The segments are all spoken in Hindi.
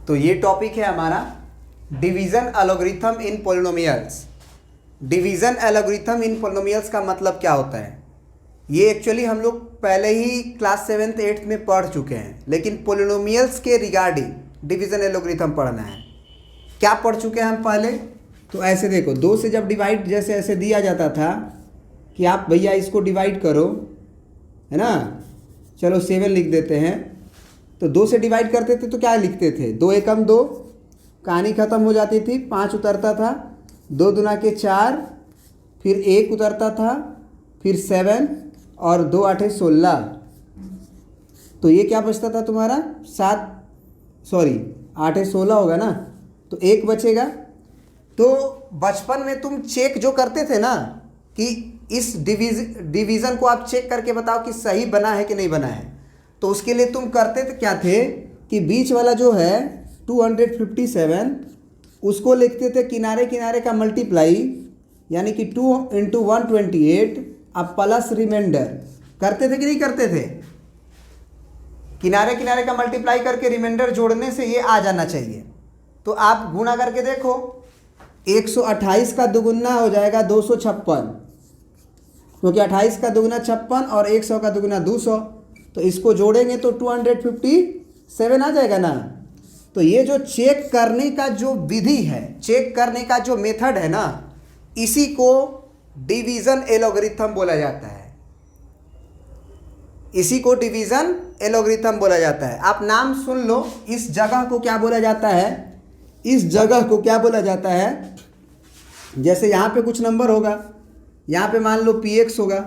तो ये टॉपिक है हमारा डिवीज़न एल्गोरिथम इन पॉलिनोमियल्स। डिवीज़न एल्गोरिथम इन पॉलिनोमियल्स का मतलब क्या होता है, ये एक्चुअली हम लोग पहले ही क्लास 7th 8th में पढ़ चुके हैं, लेकिन पॉलिनोमियल्स के रिगार्डिंग डिवीज़न एल्गोरिथम पढ़ना है। क्या पढ़ चुके हैं हम पहले? तो ऐसे देखो, 2 से जब डिवाइड जैसे ऐसे दिया जाता था कि आप भैया इसको डिवाइड करो, है ना, चलो 7 लिख देते हैं। तो 2 से डिवाइड करते थे तो क्या लिखते थे, 2 एकम 2, कहानी ख़त्म हो जाती थी, 5 उतरता था, 2 दूना के 4, फिर 1 उतरता था, फिर 7 और 2 8 16। तो ये क्या बचता था तुम्हारा 8 16 होगा ना, तो 1 बचेगा। तो बचपन में तुम चेक जो करते थे ना कि इस डिवीज़न को आप चेक करके बताओ कि सही बना है कि नहीं बना है, तो उसके लिए तुम करते थे क्या थे कि बीच वाला जो है 257 उसको लिखते थे किनारे किनारे का मल्टीप्लाई, यानी कि 2 × 128 अब प्लस रिमाइंडर। करते थे कि नहीं करते थे? किनारे किनारे का मल्टीप्लाई करके रिमाइंडर जोड़ने से ये आ जाना चाहिए। तो आप गुणा करके देखो, 128 का दुगुना हो जाएगा 256, क्योंकि 28 का दुगुना 56 और 100 का दुगुना 200, तो इसको जोड़ेंगे तो 257 आ जाएगा ना। तो ये जो चेक करने का जो विधि है, चेक करने का जो मेथड है ना, इसी को डिवीज़न एल्गोरिथम बोला जाता है। इसी को डिवीज़न एल्गोरिथम बोला जाता है। आप नाम सुन लो, इस जगह को क्या बोला जाता है, इस जगह को क्या बोला जाता है, जैसे यहाँ पे कुछ नंबर होगा, यहाँ पे मान लो px होगा,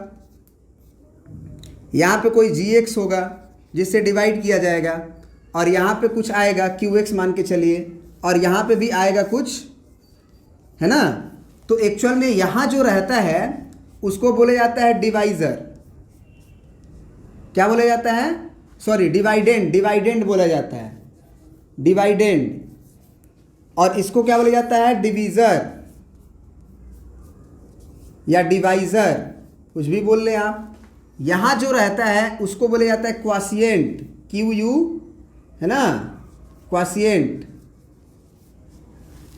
यहाँ पे कोई gx होगा जिससे डिवाइड किया जाएगा, और यहाँ पे कुछ आएगा qx मान के चलिए, और यहाँ पे भी आएगा कुछ, है ना। तो एक्चुअल में यहाँ जो रहता है उसको बोला जाता है डिवाइज़र। क्या बोला जाता है? सॉरी, डिवाइडेंड बोला जाता है, डिवाइडेंड। और इसको क्या बोला जाता है? डिवीज़र या डिवाइज़र, कुछ भी बोल लें आप। यहाँ जो रहता है उसको बोला जाता है क्वाशिएंट, QU, है ना, क्वाशिएंट।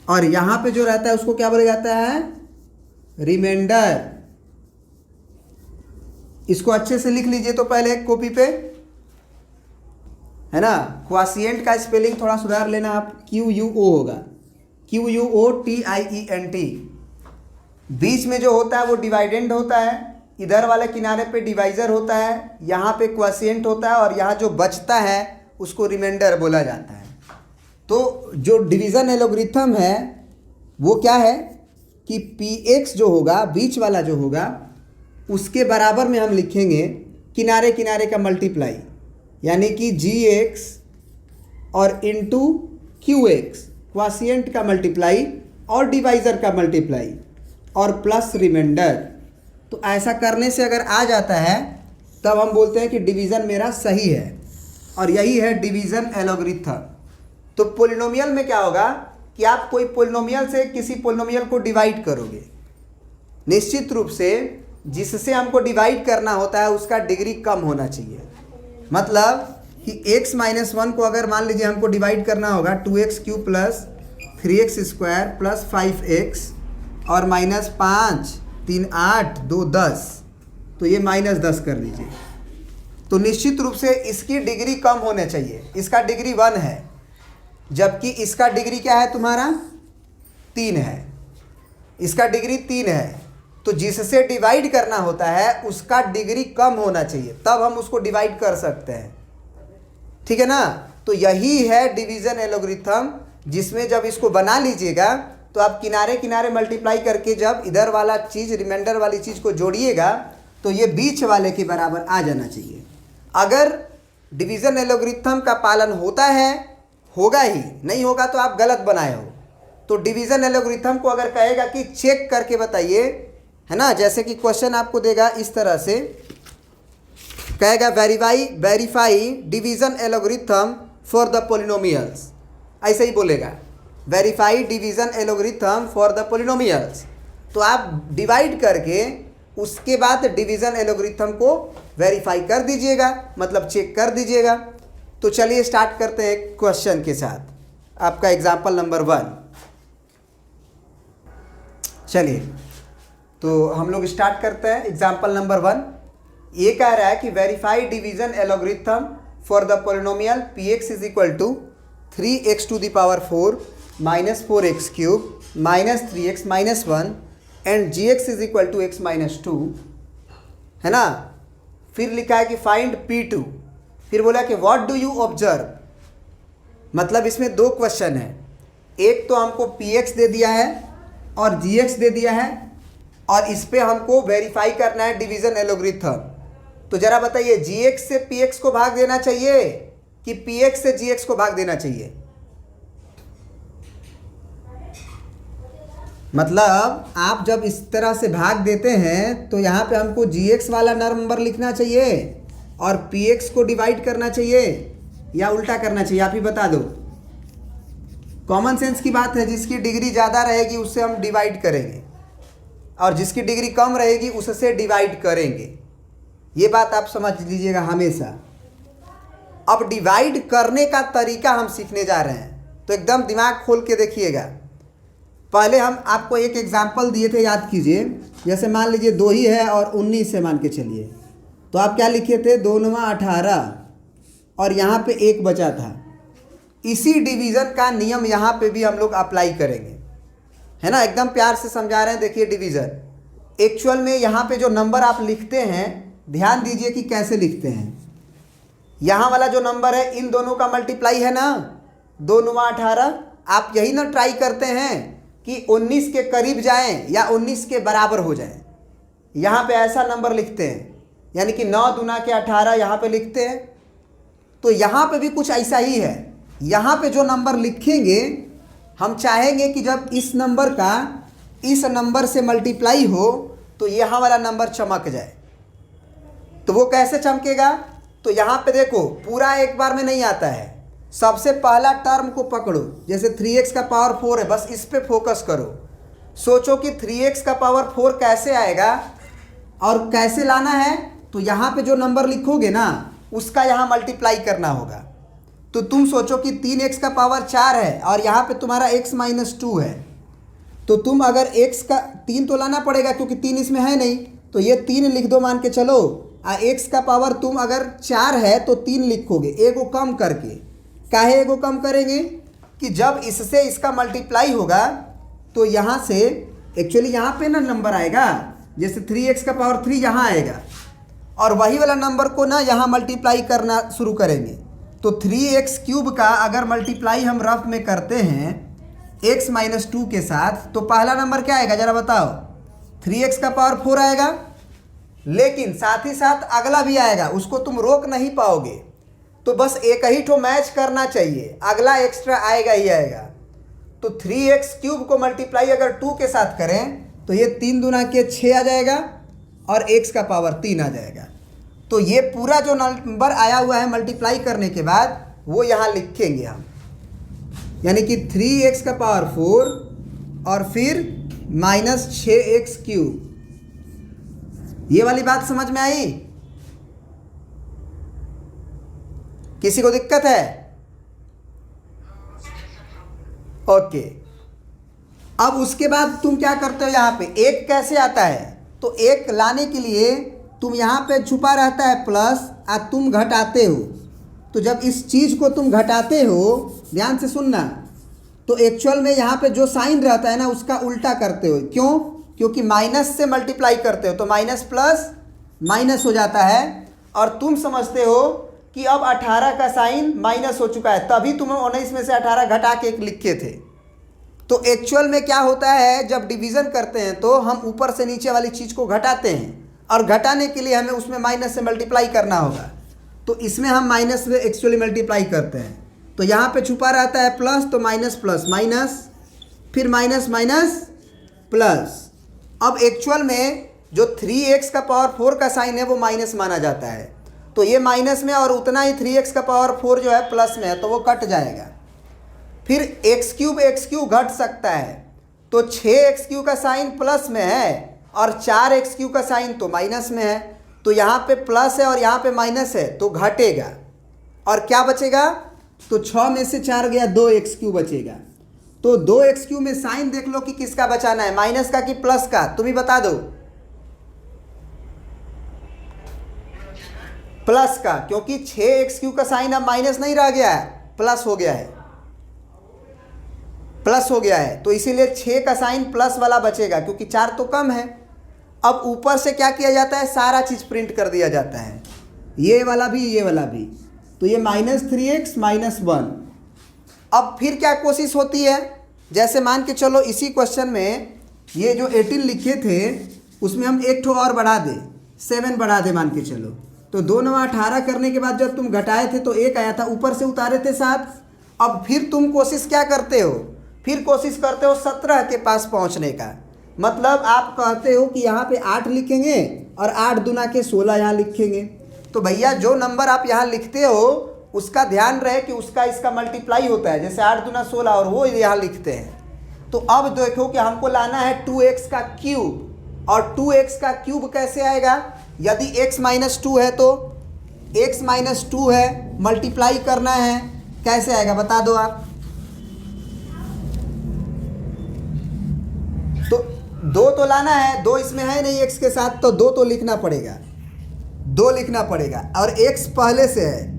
और यहाँ पे जो रहता है उसको क्या बोला जाता है? रिमाइंडर। इसको अच्छे से लिख लीजिए तो पहले कॉपी पे, है ना। क्वाशिएंट का स्पेलिंग थोड़ा सुधार लेना आप, QUO होगा, QUOTIENT। बीच में जो होता है वो डिवाइडेंड होता है, इधर वाले किनारे पे डिवाइज़र होता है, यहाँ पे क्वोशिएंट होता है, और यहाँ जो बचता है उसको रिमाइंडर बोला जाता है। तो जो डिवीज़न एल्गोरिथम है वो क्या है कि px जो होगा, बीच वाला जो होगा, उसके बराबर में हम लिखेंगे किनारे किनारे का मल्टीप्लाई, यानी कि gx और इंटू qx, क्वोशिएंट का मल्टीप्लाई और डिवाइज़र का मल्टीप्लाई और प्लस रिमाइंडर। तो ऐसा करने से अगर आ जाता है तब हम बोलते हैं कि डिवीज़न मेरा सही है, और यही है डिवीज़न एल्गोरिथम। तो पॉलिनोमियल में क्या होगा कि आप कोई पॉलिनोमियल से किसी पॉलिनोमियल को डिवाइड करोगे, निश्चित रूप से जिससे हमको डिवाइड करना होता है उसका डिग्री कम होना चाहिए। मतलब कि x - 1 को अगर मान लीजिए हमको डिवाइड करना होगा 2x³ + 3x² + 5x और -5 3 8 2 10, तो ये -10 कर लीजिए। तो निश्चित रूप से इसकी डिग्री कम होना चाहिए, इसका डिग्री 1 है, जबकि इसका डिग्री क्या है तुम्हारा 3 है, इसका डिग्री 3 है। तो जिससे डिवाइड करना होता है उसका डिग्री कम होना चाहिए, तब हम उसको डिवाइड कर सकते हैं, ठीक है ना। तो यही है डिवीज़न एल्गोरिथम, जिसमें जब इसको बना लीजिएगा तो आप किनारे किनारे मल्टीप्लाई करके जब इधर वाला चीज़, रिमाइंडर वाली चीज़ को जोड़िएगा तो ये बीच वाले के बराबर आ जाना चाहिए। अगर डिवीज़न एल्गोरिथम का पालन होता है, होगा ही, नहीं होगा तो आप गलत बनाए हो। तो डिवीज़न एल्गोरिथम को अगर कहेगा कि चेक करके बताइए, है ना, जैसे कि क्वेश्चन आपको देगा इस तरह से, कहेगा verify division algorithm for the polynomials, ऐसे ही बोलेगा, verify division algorithm for the polynomials. तो आप डिवाइड करके उसके बाद डिवीज़न एल्गोरिथम को वेरीफाई कर दीजिएगा, मतलब चेक कर दीजिएगा। तो चलिए स्टार्ट करते हैं क्वेश्चन के साथ। आपका एग्जाम्पल नंबर 1। चलिए तो हम लोग स्टार्ट करते हैं एग्जाम्पल नंबर 1। ये कह रहा है कि verify division algorithm for the polynomial p x is equal to 3x to the power 4 minus 4x cube minus 3x minus 1 and g x is equal to x minus 2, है ना। फिर लिखा है कि फाइंड P2। फिर बोला कि व्हाट डू यू ऑब्जर्व। मतलब इसमें दो क्वेश्चन है, एक तो हमको px दे दिया है और gx दे दिया है और इस पे हमको वेरीफाई करना है डिवीजन एलोग्रिथम। तो जरा बताइए gx से px को भाग देना चाहिए कि px से gx को भाग देना चाहिए। मतलब आप जब इस तरह से भाग देते हैं तो यहाँ पे हमको gx वाला नंबर लिखना चाहिए और px को डिवाइड करना चाहिए या उल्टा करना चाहिए, आप ही बता दो। कॉमन सेंस की बात है, जिसकी डिग्री ज़्यादा रहेगी उससे हम डिवाइड करेंगे और जिसकी डिग्री कम रहेगी उससे डिवाइड करेंगे। ये बात आप समझ लीजिएगा हमेशा। अब डिवाइड करने का तरीका हम सीखने जा रहे हैं, तो एकदम दिमाग खोल के देखिएगा। पहले हम आपको एक एग्जाम्पल दिए थे, याद कीजिए। जैसे मान लीजिए 2 ही है और 19 से मान के चलिए, तो आप क्या लिखे थे, 2 9 18 और यहाँ पे 1 बचा था। इसी डिवीज़न का नियम यहाँ पे भी हम लोग अप्लाई करेंगे, है ना। एकदम प्यार से समझा रहे हैं। देखिए डिवीज़न एक्चुअल में यहाँ पे जो नंबर आप लिखते हैं, ध्यान दीजिए कि कैसे लिखते हैं। यहाँ वाला जो नंबर है इन दोनों का मल्टीप्लाई है ना, 2 9 18। आप यही ना ट्राई करते हैं कि 19 के करीब जाएं या 19 के बराबर हो जाएं। यहाँ पे ऐसा नंबर लिखते हैं, यानी कि 9 दूना के 18 यहाँ पे लिखते हैं। तो यहाँ पे भी कुछ ऐसा ही है। यहाँ पे जो नंबर लिखेंगे, हम चाहेंगे कि जब इस नंबर का इस नंबर से मल्टीप्लाई हो तो यहाँ वाला नंबर चमक जाए। तो वो कैसे चमकेगा, तो यहाँ पे देखो पूरा एक बार में नहीं आता है। सबसे पहला टर्म को पकड़ो, जैसे 3x का पावर 4 है, बस इस पे फोकस करो। सोचो कि 3x का पावर 4 कैसे आएगा और कैसे लाना है। तो यहाँ पे जो नंबर लिखोगे ना उसका यहाँ मल्टीप्लाई करना होगा। तो तुम सोचो कि 3x का पावर 4 है और यहाँ पे तुम्हारा x माइनस 2 है। तो तुम अगर x का 3 तो लाना पड़ेगा क्योंकि 3 इसमें है नहीं, तो ये 3 लिख दो मान के चलो। x का पावर तुम अगर 4 है तो 3 लिखोगे, एगो कम करके। काहे एगो कम करेंगे कि जब इससे इसका मल्टीप्लाई होगा तो यहाँ से एक्चुअली यहाँ पे ना नंबर आएगा, जैसे 3x का पावर 3 यहाँ आएगा और वही वाला नंबर को ना यहाँ मल्टीप्लाई करना शुरू करेंगे। तो 3x क्यूब का अगर मल्टीप्लाई हम रफ में करते हैं x माइनस 2 के साथ, तो पहला नंबर क्या आएगा जरा बताओ, 3x का पावर 4 आएगा। लेकिन साथ ही साथ अगला भी आएगा, उसको तुम रोक नहीं पाओगे। तो बस एक ही ठो मैच करना चाहिए, अगला एक्स्ट्रा आएगा ही आएगा। तो 3x क्यूब को मल्टीप्लाई अगर 2 के साथ करें तो ये 3 दूना के 6 आ जाएगा और x का पावर 3 आ जाएगा। तो ये पूरा जो नंबर आया हुआ है मल्टीप्लाई करने के बाद वो यहाँ लिखेंगे हम, यानी कि 3x का पावर 4 और फिर माइनस 6x क्यूब। ये वाली बात समझ में आई? किसी को दिक्कत है? ओके। अब उसके बाद तुम क्या करते हो, यहाँ पे 1 कैसे आता है, तो 1 लाने के लिए तुम यहाँ पे छुपा रहता है प्लस और तुम घटाते हो। तो जब इस चीज़ को तुम घटाते हो, ध्यान से सुनना, तो एक्चुअल में यहाँ पे जो साइन रहता है ना उसका उल्टा करते हो। क्यों? क्योंकि माइनस से मल्टीप्लाई करते हो तो माइनस प्लस माइनस हो जाता है और तुम समझते हो कि अब 18 का साइन माइनस हो चुका है, तभी तुम 19 में से 18 घटा के 1 लिखे थे। तो एक्चुअल में क्या होता है, जब डिवीज़न करते हैं तो हम ऊपर से नीचे वाली चीज़ को घटाते हैं और घटाने के लिए हमें उसमें माइनस से मल्टीप्लाई करना होगा। तो इसमें हम माइनस से एक्चुअली मल्टीप्लाई करते हैं। तो यहाँ पे छुपा रहता है प्लस, तो माइनस प्लस माइनस, फिर माइनस माइनस प्लस। अब एक्चुअल में जो 3x का पावर 4 का साइन है वो माइनस माना जाता है, तो ये माइनस में और उतना ही 3x का पावर 4 जो है प्लस में है, तो वो कट जाएगा। फिर x क्यूब घट सकता है, तो 6x क्यूब का साइन प्लस में है और 4x क्यूब का साइन तो माइनस में है। तो यहाँ पे प्लस है और यहाँ पे माइनस है तो घटेगा और क्या बचेगा, तो 6 में से 4 गया, 2x³ बचेगा। तो 2x³ में साइन देख लो कि किसका बचाना है, माइनस का कि प्लस का, तुम ही बता दो। प्लस का, क्योंकि 6x³ का साइन अब माइनस नहीं रह गया है, प्लस हो गया है, प्लस हो गया है। तो इसीलिए 6 का साइन प्लस वाला बचेगा, क्योंकि 4 तो कम है। अब ऊपर से क्या किया जाता है, सारा चीज प्रिंट कर दिया जाता है, ये वाला भी ये वाला भी। तो ये -3x -1। अब फिर क्या कोशिश होती है, जैसे मान के चलो इसी क्वेश्चन में ये जो 18 लिखे थे उसमें हम एक ठो और बढ़ा दे, 7 बढ़ा दे मान के चलो। तो 2 9 18 करने के बाद जब तुम घटाए थे तो 1 आया था, ऊपर से उतारे थे 7। अब फिर तुम कोशिश क्या करते हो, फिर कोशिश करते हो 17 के पास पहुंचने का। मतलब आप कहते हो कि यहाँ पे 8 लिखेंगे और 8 दूना के 16 यहाँ लिखेंगे। तो भैया जो नंबर आप यहाँ लिखते हो उसका ध्यान रहे कि उसका इसका मल्टीप्लाई होता है, जैसे 8 दूना 16 और वो यहाँ लिखते हैं। तो अब देखो कि हमको लाना है 2x का क्यूब, और 2x का क्यूब कैसे आएगा, यदि x -2 है तो x -2 है, मल्टीप्लाई करना है, कैसे आएगा बता दो आप। तो 2 तो लाना है, 2 इसमें है नहीं x के साथ, तो 2 तो लिखना पड़ेगा, 2 लिखना पड़ेगा, और x पहले से है।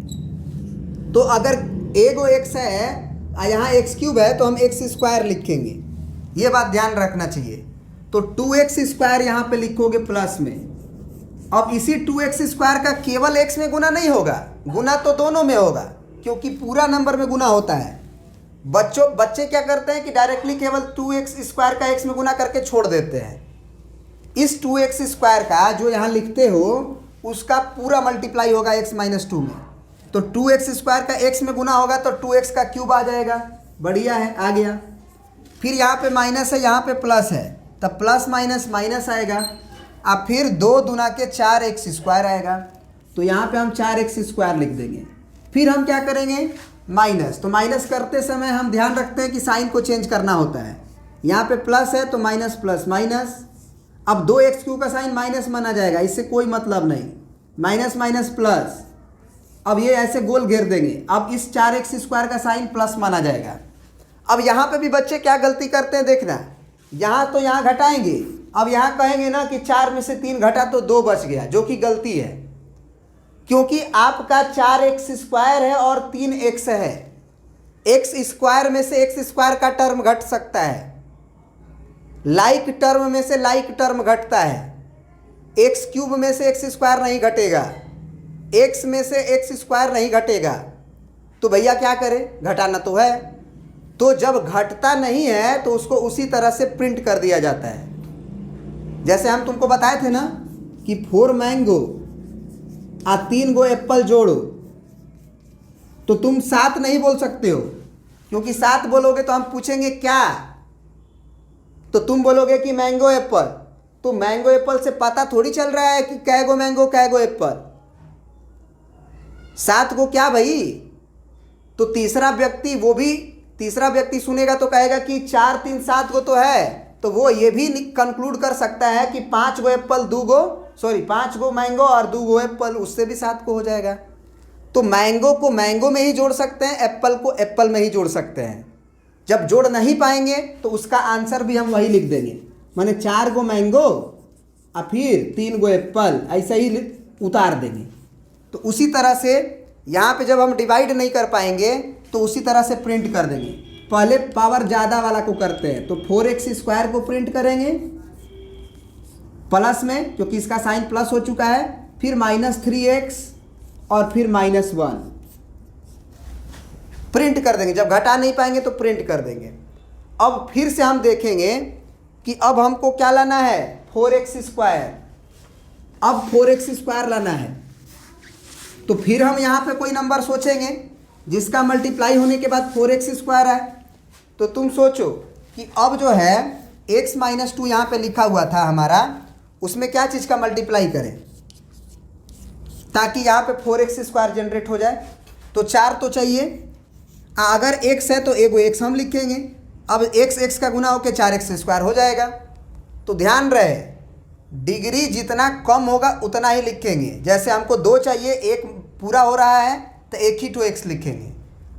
तो अगर एगो x है यहाँ x³ है तो हम x² लिखेंगे, ये बात ध्यान रखना चाहिए। तो 2x² यहाँ पे लिखोगे प्लस में। अब इसी 2x² का केवल x में गुना नहीं होगा, गुना तो दोनों में होगा, क्योंकि पूरा नंबर में गुना होता है। बच्चे क्या करते हैं कि डायरेक्टली केवल 2x² का x में गुना करके छोड़ देते हैं। इस 2x² का जो यहाँ लिखते हो उसका पूरा मल्टीप्लाई होगा x -2 में। तो 2x² का x में गुना होगा तो 2x का क्यूब आ जाएगा। बढ़िया है, आ गया। फिर यहाँ पे माइनस है, यहाँ पे प्लस है, तब प्लस माइनस माइनस आएगा। अब फिर 2 दूना के 4x² आएगा, तो यहाँ पे हम 4x² लिख देंगे। फिर हम क्या करेंगे, माइनस। तो माइनस करते समय हम ध्यान रखते हैं कि साइन को चेंज करना होता है। यहाँ पे प्लस है तो माइनस प्लस माइनस। अब 2x³ का साइन माइनस माना जाएगा, इससे कोई मतलब नहीं, माइनस माइनस प्लस। अब ये ऐसे गोल घेर देंगे, अब इस 4x² का साइन प्लस माना जाएगा। अब यहाँ पे भी बच्चे क्या गलती करते हैं देखना, यहाँ तो यहाँ घटाएंगे, अब यहाँ कहेंगे ना कि 4 में से 3 घटा तो 2 बच गया, जो कि गलती है, क्योंकि आपका 4x² है और 3x है। x² में से x² का टर्म घट सकता है, लाइक टर्म में से लाइक टर्म घटता है, x³ में से x² नहीं घटेगा, x में से x² नहीं घटेगा। तो भैया क्या करें, घटाना तो है। तो जब घटता नहीं है तो उसको उसी तरह से प्रिंट कर दिया जाता है। जैसे हम तुमको बताए थे ना कि 4 मैंगो आ 3 गो एप्पल जोड़ो, तो तुम 7 नहीं बोल सकते हो, क्योंकि 7 बोलोगे तो हम पूछेंगे क्या, तो तुम बोलोगे कि मैंगो एप्पल। तो मैंगो एप्पल से पता थोड़ी चल रहा है कि कै गो मैंगो कै गो एप्पल, 7 गो क्या भाई। तो तीसरा व्यक्ति सुनेगा तो कहेगा कि 4 3 7 गो तो है, तो वो ये भी कंक्लूड कर सकता है कि 5 गो एप्पल 5 गो मैंगो और 2 गो एप्पल, उससे भी 7 को हो जाएगा। तो मैंगो को मैंगो में ही जोड़ सकते हैं, एप्पल को एप्पल में ही जोड़ सकते हैं। जब जोड़ नहीं पाएंगे तो उसका आंसर भी हम वही लिख देंगे, माने 4 गो मैंगो और फिर 3 गो एप्पल, ऐसा ही उतार देंगे। तो उसी तरह से यहाँ पे जब हम डिवाइड नहीं कर पाएंगे तो उसी तरह से प्रिंट कर देंगे। पहले पावर ज़्यादा वाला को करते हैं, तो 4x² को प्रिंट करेंगे प्लस में, क्योंकि इसका साइन प्लस हो चुका है, फिर -3x और फिर -1 प्रिंट कर देंगे। जब घटा नहीं पाएंगे तो प्रिंट कर देंगे। अब फिर से हम देखेंगे कि अब हमको क्या लाना है, 4x²। अब 4x² लाना है, तो फिर हम यहाँ पे कोई नंबर सोचेंगे जिसका मल्टीप्लाई होने के बाद 4x² है। तो तुम सोचो कि अब जो है x -2 यहाँ पे लिखा हुआ था हमारा, उसमें क्या चीज़ का मल्टीप्लाई करें ताकि यहाँ पे 4x² जनरेट हो जाए। तो 4 तो चाहिए, अगर x है तो एगो x हम लिखेंगे। अब x का गुना होकर 4x² हो जाएगा। तो ध्यान रहे, डिग्री जितना कम होगा उतना ही लिखेंगे। जैसे हमको 2 चाहिए, 1 पूरा हो रहा है तो 1 ही 2x लिखेंगे।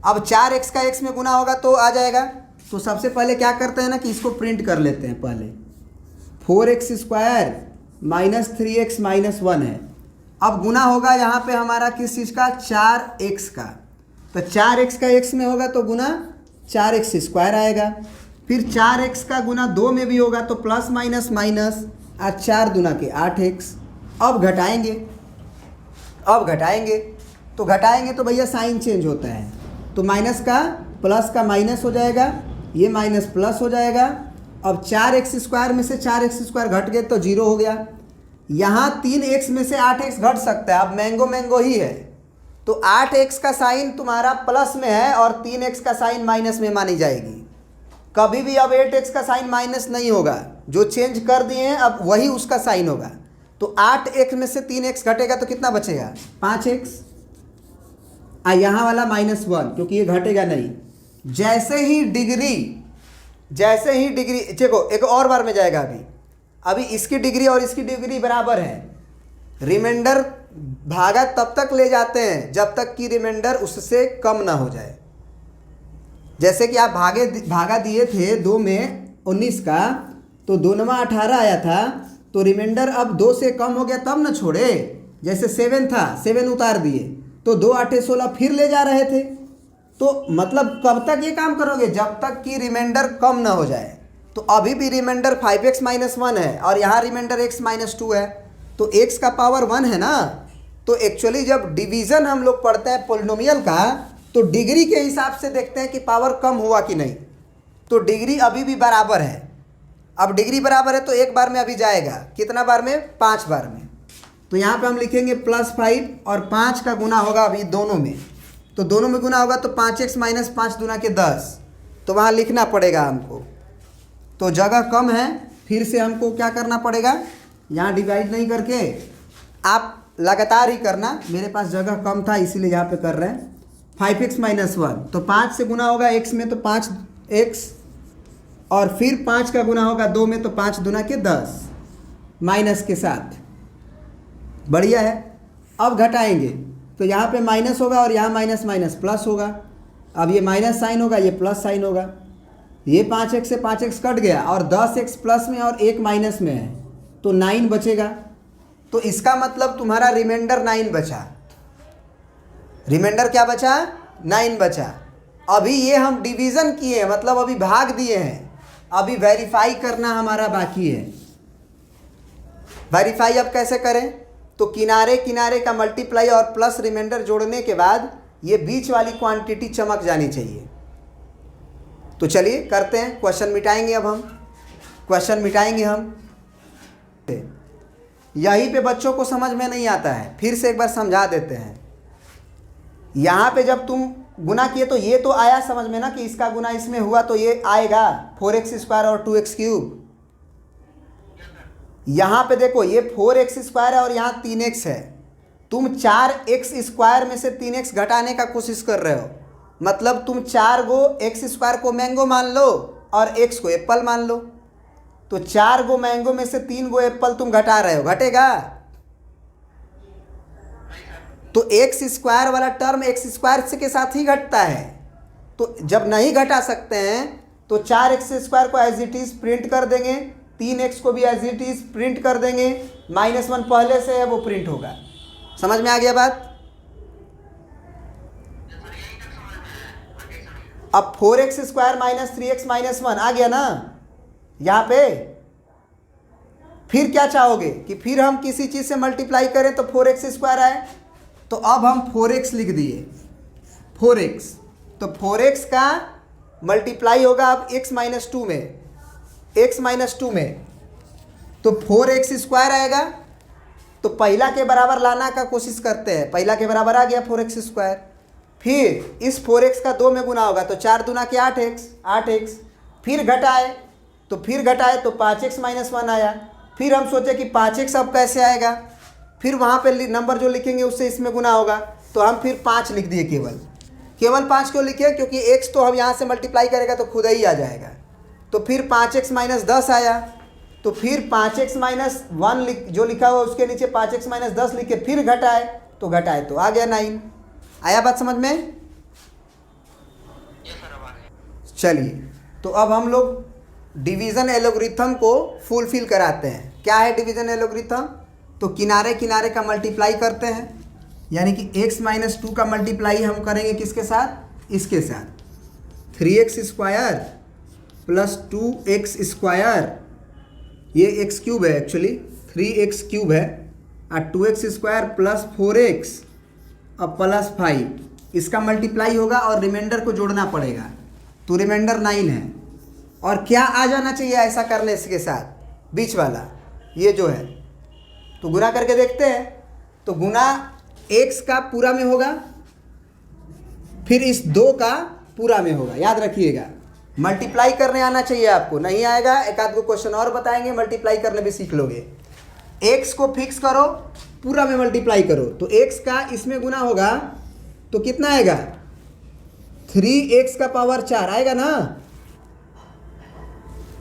अब 4x का x में गुना होगा तो आ जाएगा। तो सबसे पहले क्या करते हैं ना कि इसको प्रिंट कर लेते हैं पहले। 4x² माइनस 3x माइनस 1 है। अब गुना होगा यहाँ पे हमारा किस चीज़ का, 4x का। तो 4x का x में होगा तो गुना 4x² आएगा। फिर 4x का गुना 2 में भी होगा तो प्लस माइनस माइनस, आज 4 दूना के 8x। अब घटाएंगे, तो घटाएंगे तो भैया साइन चेंज होता है, तो माइनस का प्लस का माइनस हो जाएगा, ये माइनस प्लस हो जाएगा। अब 4x² में से 4x² घट गए तो 0 हो गया। यहाँ 3x में से 8x घट सकता है, अब मैंगो ही है। तो 8x का साइन तुम्हारा प्लस में है और 3x का साइन माइनस में मानी जाएगी। कभी भी अब 8x का साइन माइनस नहीं होगा, जो चेंज कर दिए हैं अब वही उसका साइन होगा। तो 8x में से 3x घटेगा तो कितना बचेगा, 5x। यहाँ वाला -1 क्योंकि ये घटेगा नहीं। जैसे ही डिग्री देखो एक और बार में जाएगा। अभी इसकी डिग्री और इसकी डिग्री बराबर है। रिमाइंडर भागा तब तक ले जाते हैं जब तक कि रिमाइंडर उससे कम ना हो जाए। जैसे कि आप भागा दिए थे 2 में 19 का, तो 2 9 18 आया था, तो रिमाइंडर अब 2 से कम हो गया तब ना छोड़े। जैसे 7 था, 7 उतार दिए तो 2 8 16 फिर ले जा रहे थे। तो मतलब कब तक ये काम करोगे, जब तक कि रिमाइंडर कम ना हो जाए। तो अभी भी रिमाइंडर 5x - 1 है और यहाँ रिमाइंडर x - 2 है, तो x का पावर 1 है ना। तो एक्चुअली जब डिवीज़न हम लोग पढ़ते हैं पोलिनोमियल का, तो डिग्री के हिसाब से देखते हैं कि पावर कम हुआ कि नहीं। तो डिग्री अभी भी बराबर है। अब डिग्री बराबर है तो एक बार में अभी जाएगा, कितना बार में, 5 बार में। तो यहाँ पे हम लिखेंगे +5 और 5 का गुना होगा अभी दोनों में। तो दोनों में गुना होगा तो 5x - 5 दूना के 10, तो वहाँ लिखना पड़ेगा हमको। तो जगह कम है, फिर से हमको क्या करना पड़ेगा, यहाँ डिवाइड नहीं करके आप लगातार ही करना। मेरे पास जगह कम था इसीलिए यहाँ पे कर रहे हैं। 5x - 1 तो 5 से गुना होगा x में तो 5x, और फिर 5 का गुना होगा 2 में तो 5 दूना के 10 माइनस के साथ। बढ़िया है। अब घटाएंगे तो यहाँ पे माइनस होगा और यहाँ माइनस माइनस प्लस होगा। अब ये माइनस साइन होगा, ये प्लस साइन होगा। ये 5x से 5x कट गया और 10x प्लस में और 1 माइनस में है तो 9 बचेगा। तो इसका मतलब तुम्हारा रिमाइंडर 9 बचा। रिमाइंडर क्या बचा, 9 बचा। अभी ये हम डिवीज़न किए हैं, मतलब अभी भाग दिए हैं। अभी वेरीफाई करना हमारा बाकी है। वेरीफाई अब कैसे करें, तो किनारे किनारे का मल्टीप्लाई और प्लस रिमाइंडर जोड़ने के बाद ये बीच वाली क्वांटिटी चमक जानी चाहिए। तो चलिए करते हैं, क्वेश्चन मिटाएंगे। अब हम क्वेश्चन मिटाएंगे हम। यहीं पे बच्चों को समझ में नहीं आता है, फिर से एक बार समझा देते हैं। यहाँ पे जब तुम गुना किए तो ये तो आया समझ में ना कि इसका गुना इसमें हुआ तो ये आएगा 4x² और 2x³। यहाँ पे देखो ये 4x² है और यहाँ 3x है। तुम 4x² में से 3x घटाने का कोशिश कर रहे हो, मतलब तुम 4 गो x² को मैंगो मान लो और x को एप्पल मान लो। तो 4 गो मैंगो में से 3 गो एप्पल तुम घटा रहे हो, घटेगा? तो x² वाला टर्म x² के साथ ही घटता है। तो जब नहीं घटा सकते हैं तो 4x² को एज इट इज़ प्रिंट कर देंगे, 3x को भी एज इट इज़ प्रिंट कर देंगे, -1 पहले से है वो प्रिंट होगा। समझ में आ गया बात? अब 4x² - 3x - 1 आ गया ना यहाँ पे। फिर क्या चाहोगे कि फिर हम किसी चीज़ से मल्टीप्लाई करें तो 4x² आए। तो अब हम 4x लिख दिए, 4x। तो 4x का मल्टीप्लाई होगा अब x - 2 में, x - 2 में, तो 4x² आएगा। तो पहला के बराबर लाना का कोशिश करते हैं, पहला के बराबर आ गया 4x²। फिर इस 4x का 2 में गुना होगा तो 4 दूना के 8x। फिर घटाए तो 5x - 1 आया। फिर हम सोचे कि 5x अब कैसे आएगा, फिर वहाँ पे नंबर जो लिखेंगे उससे इसमें गुना होगा, तो हम फिर 5 लिख दिए। केवल 5 क्यों लिखे, क्योंकि x तो हम यहाँ से मल्टीप्लाई करेगा तो खुद ही आ जाएगा। तो फिर 5x - 10 आया, तो फिर 5x - 1 जो लिखा हुआ उसके नीचे 5x - 10 लिख के फिर घटाए तो आ गया 9। आया बात समझ में? चलिए, तो अब हम लोग डिवीज़न एलोग्रिथम को फुलफिल कराते हैं। क्या है डिवीज़न एलोग्रिथम? तो किनारे किनारे का मल्टीप्लाई करते हैं, यानी कि x माइनस 2 का मल्टीप्लाई हम करेंगे किसके साथ? इसके साथ 3x square plus 2x square, ये x क्यूब है एक्चुअली, 3x क्यूब है, और 2x स्क्वायर प्लस 4x और प्लस 5, इसका मल्टीप्लाई होगा और रिमाइंडर को जोड़ना पड़ेगा, तो रिमाइंडर 9 है। और क्या आ जाना चाहिए ऐसा करने इसके साथ? बीच वाला ये जो है, तो गुना करके देखते हैं। तो गुना x का पूरा में होगा, फिर इस 2 का पूरा में होगा, याद रखिएगा। मल्टीप्लाई करने आना चाहिए आपको, नहीं आएगा एक आध को क्वेश्चन और बताएंगे, मल्टीप्लाई करने भी सीख लोगे। x को फिक्स करो, पूरा में मल्टीप्लाई करो, तो x का इसमें गुना होगा तो कितना आएगा? 3x का पावर 4 आएगा ना,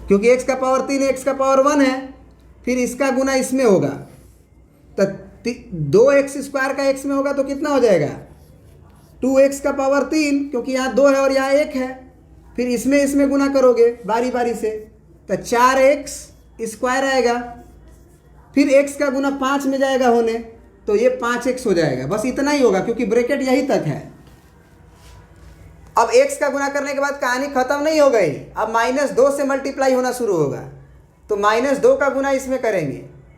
क्योंकि x का पावर 3 x का पावर 1 है। फिर इसका गुना इसमें होगा, तो 2x स्क्वायर का x में होगा तो कितना हो जाएगा? 2x का पावर 3, क्योंकि यहाँ 2 है और यहाँ 1 है। फिर इसमें गुना करोगे बारी बारी से, तो 4x स्क्वायर आएगा। फिर x का गुना 5 में जाएगा होने, तो ये 5x हो जाएगा। बस इतना ही होगा, क्योंकि ब्रैकेट यही तक है। अब x का गुना करने के बाद कहानी खत्म नहीं हो गई, अब -2 से मल्टीप्लाई होना शुरू होगा। तो -2 का गुना इसमें करेंगे,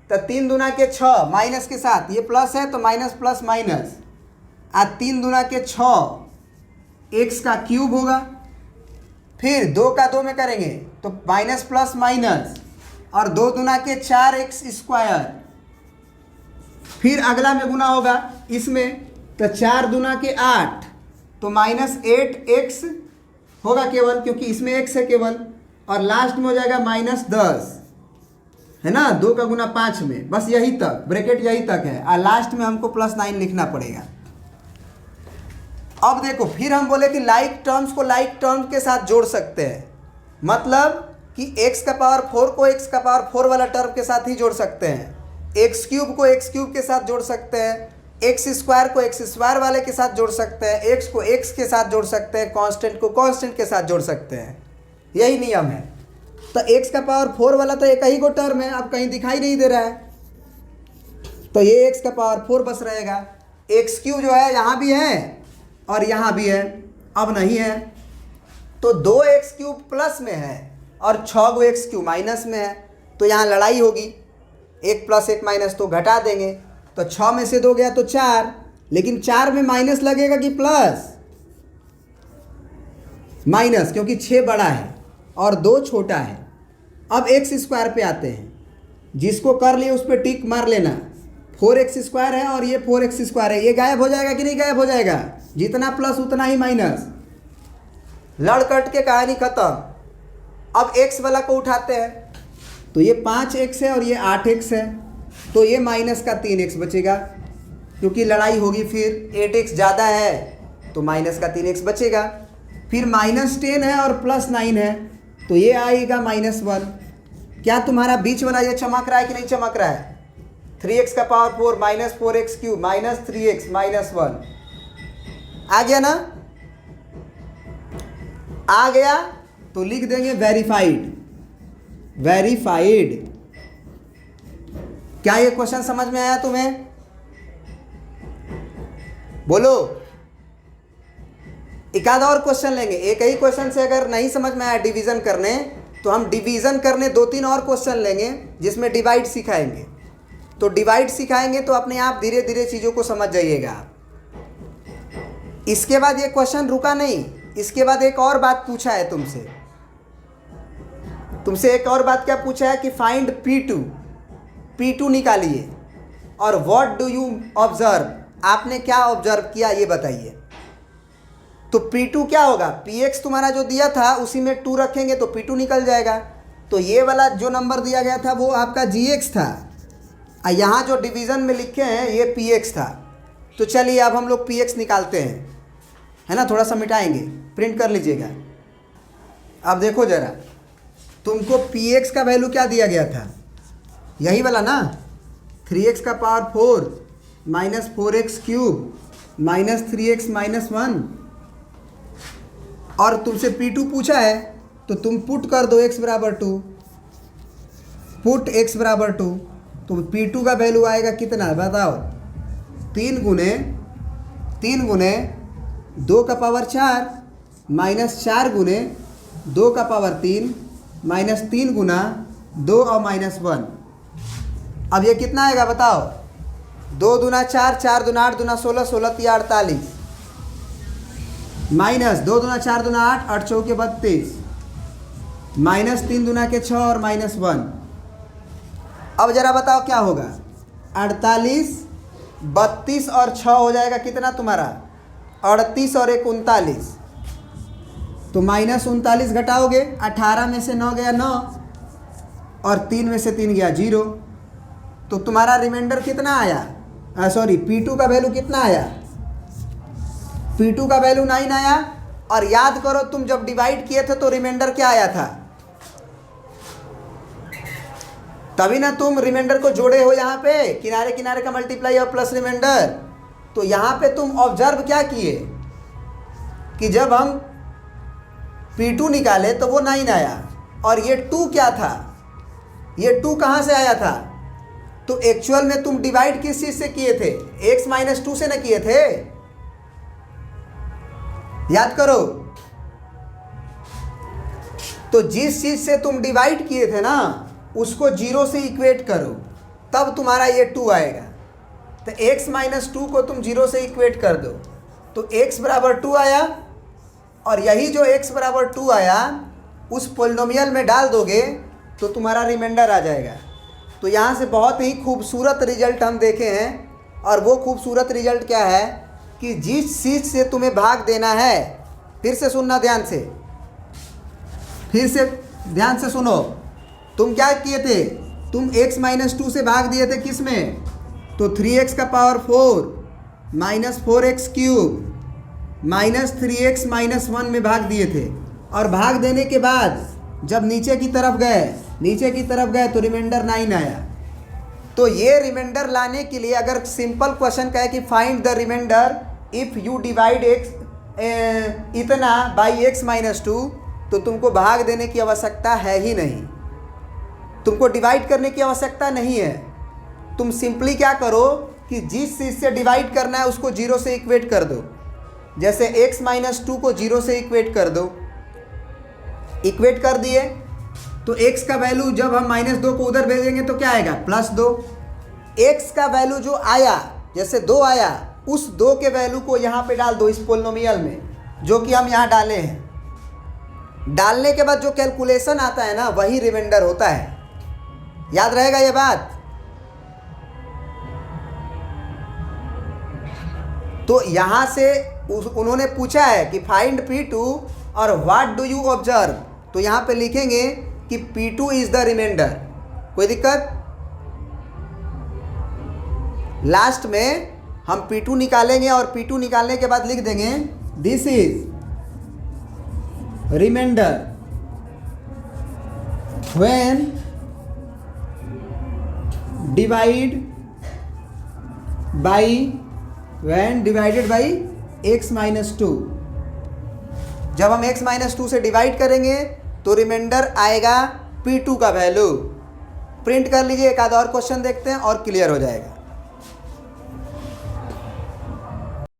तो 3 दूना के 6, माइनस के साथ, ये प्लस है तो माइनस प्लस माइनस, और 3 दूना के 6 x का क्यूब होगा। फिर 2 का 2 में करेंगे तो माइनस प्लस माइनस, और 2 दूना के 4x स्क्वायर। फिर अगला में गुना होगा इसमें, तो 4 दूना के 8, तो -8x होगा केवल, क्योंकि इसमें x है केवल, और लास्ट में हो जाएगा -10, है ना। 2 का गुना 5 में, बस यही तक, ब्रैकेट यही तक है, और लास्ट में हमको +9 लिखना पड़ेगा। अब देखो, फिर हम बोले कि लाइक टर्म्स को लाइक टर्म्स के साथ जोड़ सकते हैं, मतलब कि x का पावर 4 को x का पावर 4 वाला टर्म के साथ ही जोड़ सकते हैं, x क्यूब को x क्यूब के साथ जोड़ सकते हैं, x स्क्वायर को x स्क्वायर वाले के साथ जोड़ सकते हैं, x को x के साथ जोड़ सकते हैं, कांस्टेंट को कांस्टेंट के साथ जोड़ सकते हैं, यही नियम है। तो x का पावर 4 वाला तो एक ही को टर्म है, अब कहीं दिखाई नहीं दे रहा है, तो ये x का पावर 4 बस रहेगा। x क्यूब जो है यहाँ भी है और यहाँ भी है, अब नहीं है, तो 2x क्यूब प्लस में है और 6x क्यूब माइनस में है, तो यहाँ लड़ाई होगी, 1 + 1 माइनस, तो घटा देंगे, तो 6 में से 2 गया तो 4, लेकिन 4 में माइनस लगेगा कि प्लस? माइनस, क्योंकि 6 बड़ा है और 2 छोटा है। अब x स्क्वायर पे आते हैं, जिसको कर लिए उस पर टिक मार लेना। 4x स्क्वायर है और ये 4x स्क्वायर है, ये गायब हो जाएगा कि नहीं गायब हो जाएगा? जितना प्लस उतना ही माइनस, लड़ कट के कहानी खत्म। अब x वाला को उठाते हैं, तो ये 5x है और ये 8x है, तो ये माइनस का 3x बचेगा, क्योंकि लड़ाई होगी। फिर 8x ज़्यादा है तो माइनस का 3x बचेगा। फिर -10 है और +9 है, तो ये आएगा -1। क्या तुम्हारा बीच वाला ये चमक रहा है कि नहीं चमक रहा है? 3x का पावर 4 -4x क्यूब -3x -1 आ गया ना? आ गया तो लिख देंगे वेरीफाइड। वेरीफाइड। क्या ये क्वेश्चन समझ में आया तुम्हें? बोलो। एक आध और क्वेश्चन लेंगे, एक ही क्वेश्चन से अगर नहीं समझ में आया डिवीजन करने, तो हम डिवीजन करने 2-3 और क्वेश्चन लेंगे जिसमें डिवाइड सिखाएंगे। तो डिवाइड सिखाएंगे तो अपने आप धीरे धीरे चीज़ों को समझ जाइएगा। इसके बाद ये क्वेश्चन रुका नहीं, इसके बाद एक और बात पूछा है तुमसे एक और बात क्या पूछा है कि फाइंड P2 निकालिए, और व्हाट डू यू ऑब्जर्व, आपने क्या ऑब्जर्व किया ये बताइए। तो P2 क्या होगा? Px तुम्हारा जो दिया था उसी में 2 रखेंगे तो P2 निकल जाएगा। तो ये वाला जो नंबर दिया गया था वो आपका Gx था, और यहाँ जो डिवीज़न में लिखे हैं ये Px था। तो चलिए अब हम लोग Px निकालते हैं, है ना। थोड़ा सा मिटाएंगे, प्रिंट कर लीजिएगा। अब देखो ज़रा, तुमको Px का वैल्यू क्या दिया गया था? यही वाला ना, 3x का पावर 4 -4x क्यूब -3x -1। और तुमसे P2 पूछा है तो तुम पुट कर दो x बराबर 2, पुट x बराबर 2, तो P2 का वैल्यू आएगा कितना बताओ? 3 गुने 2 का पावर 4 माइनस 4 गुने 2 का पावर 3 माइनस 3 गुना 2 और माइनस 1। अब ये कितना आएगा बताओ? 2 दूना 4, 4 दूना 8, दूना 16, 16 तिया 48, माइनस 2 दूना 4 दूना 8, 8 चौके 32, माइनस 3 दूना के 6 और माइनस 1। अब जरा बताओ क्या होगा? 48, 32 और 6 हो जाएगा कितना तुम्हारा? 38 और 1 39, तो माइनस 39 घटाओगे, 18 में से 9 गया 9 और 3 में से 3 गया 0, तो तुम्हारा रिमाइंडर कितना आया? सॉरी, P2 का वैल्यू कितना आया? P2 का वैल्यू 9 आया। और याद करो तुम जब डिवाइड किए थे तो रिमाइंडर क्या आया था? तभी ना तुम रिमाइंडर को जोड़े हो यहाँ पे, किनारे किनारे का मल्टीप्लाई और प्लस रिमाइंडर। तो यहाँ पे तुम ऑब्जर्व क्या किए कि जब हम P2 निकाले तो वो 9 आया, और ये 2 क्या था? ये 2 कहाँ से आया था? तो एक्चुअल में तुम डिवाइड किस चीज से किए थे? x माइनस 2 से ना किए थे? याद करो। तो जिस चीज से तुम डिवाइड किए थे ना उसको 0 से इक्वेट करो, तब तुम्हारा ये 2 आएगा। तो x माइनस 2 को तुम 0 से इक्वेट कर दो तो x बराबर 2 आया, और यही जो x बराबर 2 आया उस पोलिनोमियल में डाल दोगे तो तुम्हारा रिमाइंडर आ जाएगा। तो यहाँ से बहुत ही खूबसूरत रिजल्ट हम देखे हैं, और वो खूबसूरत रिजल्ट क्या है कि जिस चीज़ से तुम्हें भाग देना है, फिर से सुनना ध्यान से, फिर से ध्यान से सुनो। तुम क्या किए थे? तुम x माइनस 2 से भाग दिए थे किस में? तो 3x का power 4 minus 4x cube minus 3x minus 1 में भाग दिए थे। और भाग देने के बाद जब नीचे की तरफ गए तो रिमाइंडर 9 आया। तो ये रिमाइंडर लाने के लिए अगर सिंपल क्वेश्चन कहे कि find the remainder if you divide x इतना बाई x माइनस 2, तो तुमको भाग देने की आवश्यकता है ही नहीं, तुमको डिवाइड करने की आवश्यकता नहीं है। तुम सिंपली क्या करो कि जिस चीज़ से डिवाइड करना है उसको 0 से इक्वेट कर दो। जैसे x माइनस 2 को 0 से इक्वेट कर दो, इक्वेट कर दिए तो x का वैल्यू जब हम माइनस 2 को उधर भेजेंगे तो क्या आएगा? प्लस 2। x का वैल्यू जो आया, जैसे 2 आया, उस 2 के वैल्यू को यहाँ पे डाल दो इस पोलिनोमियल में, जो कि हम यहाँ डाले हैं। डालने के बाद जो कैलकुलेशन आता है ना वही रिमाइंडर होता है। याद रहेगा ये बात? तो यहाँ से उन्होंने पूछा है कि फाइंड P2 और व्हाट डू यू ऑब्जर्व, तो यहाँ पे लिखेंगे कि P2 इज द रिमाइंडर। कोई दिक्कत? लास्ट में हम P2 निकालेंगे और P2 निकालने के बाद लिख देंगे this is remainder when divided by x minus 2। जब हम x माइनस 2 से डिवाइड करेंगे तो रिमाइंडर आएगा P2 का वैल्यू। प्रिंट कर लीजिए, एक आधा और क्वेश्चन देखते हैं और क्लियर हो जाएगा।